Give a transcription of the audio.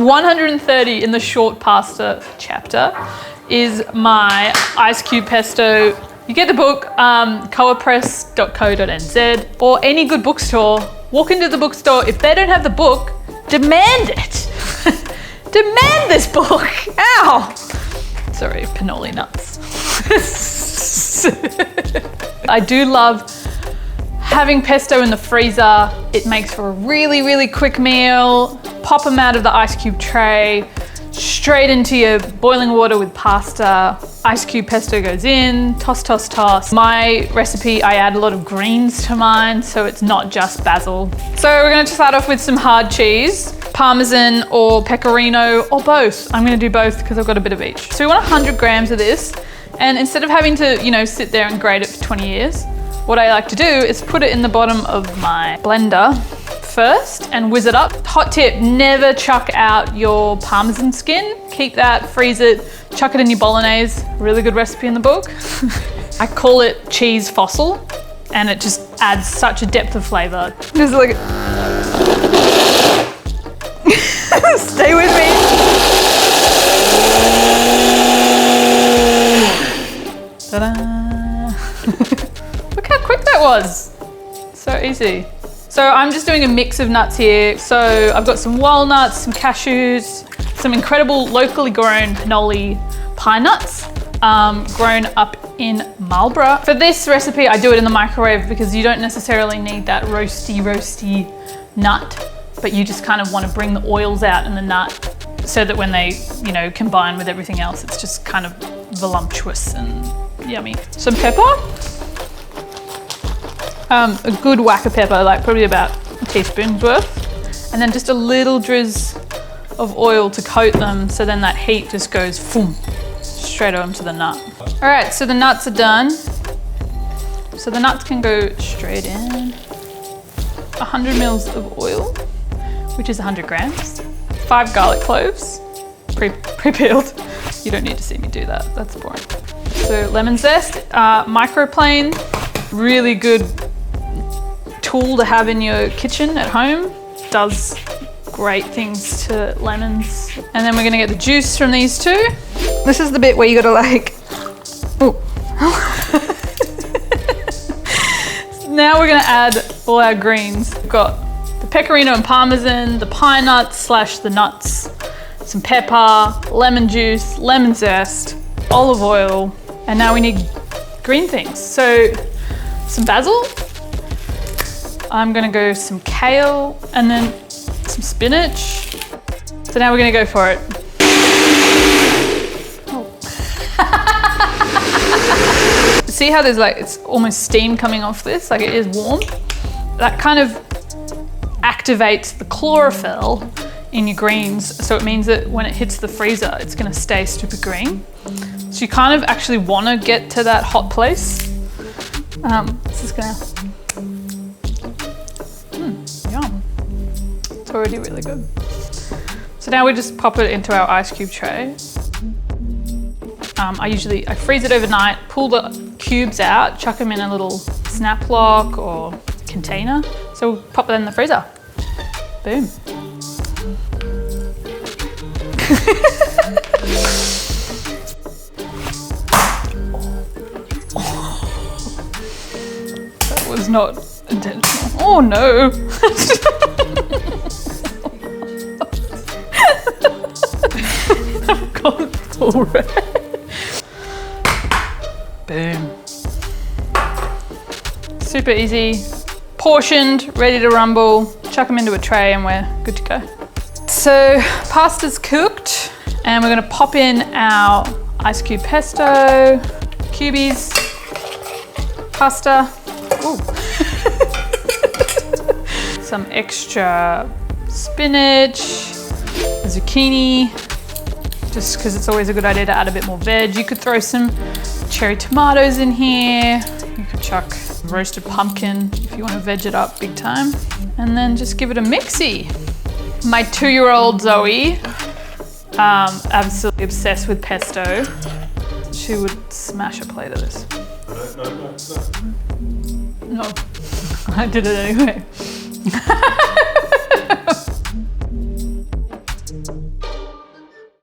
130 in the short pasta chapter is my ice cube pesto. You get the book, coapress.co.nz, or any good bookstore. Walk into the bookstore. If they don't have the book, demand it. Demand this book. Ow. Sorry, cannoli nuts. I do love having pesto in the freezer. It makes for a really, really quick meal. Pop them out of the ice cube tray, straight into your boiling water with pasta. Ice cube pesto goes in, toss, toss, toss. My recipe, I add a lot of greens to mine, so it's not just basil. So we're gonna start off with some hard cheese, Parmesan or Pecorino or both. I'm gonna do both because I've got a bit of each. So we want 100 grams of this. And instead of having to, sit there and grate it for 20 years, what I like to do is put it in the bottom of my blender first and whiz it up. Hot tip, never chuck out your Parmesan skin. Keep that, freeze it, chuck it in your bolognese. Really good recipe in the book. I call it cheese fossil, and it just adds such a depth of flavor. Just like, stay with me. Ta-da! Look how quick that was. So easy. So I'm just doing a mix of nuts here. So I've got some walnuts, some cashews, some incredible locally grown cannoli pine nuts, grown up in Marlborough. For this recipe, I do it in the microwave because you don't necessarily need that roasty nut, but you just kind of want to bring the oils out in the nut so that when they, combine with everything else, it's just kind of voluptuous and yummy. Some pepper. A good whack of pepper, like probably about a teaspoon's worth. And then just a little drizz of oil to coat them, so then that heat just goes boom, straight onto the nut. All right, so the nuts are done. So the nuts can go straight in. 100 mils of oil, which is 100 grams. 5 garlic cloves, pre-peeled. You don't need to see me do that, that's boring. So lemon zest, microplane, really good tool to have in your kitchen at home. Does great things to lemons. And then we're gonna get the juice from these two. This is the bit where you gotta ooh. Now we're gonna add all our greens. We've got the pecorino and parmesan, the pine nuts / the nuts, some pepper, lemon juice, lemon zest, olive oil, and now we need green things. So some basil, I'm gonna go some kale, and then some spinach. So now we're gonna go for it. Oh. See how there's it's almost steam coming off this, it is warm? That kind of activates the chlorophyll in your greens, so it means that when it hits the freezer, it's gonna stay super green. So you kind of actually wanna get to that hot place. This is gonna, yum. It's already really good. So now we just pop it into our ice cube tray. I freeze it overnight, pull the cubes out, chuck them in a little snap lock or container. So we'll pop that in the freezer. Boom. That was not intentional. Oh no. I've gone full red. Boom. Super easy. Portioned, ready to rumble. Chuck them into a tray and we're good to go. So pasta's cooked and we're gonna pop in our ice cube pesto, cubies, pasta. Ooh. Some extra spinach, zucchini, just because it's always a good idea to add a bit more veg. You could throw some cherry tomatoes in here. You could chuck roasted pumpkin if you want to veg it up big time. And then just give it a mixy. My 2-year-old Zoe, absolutely obsessed with pesto. She would smash a plate of this. No, I did it anyway.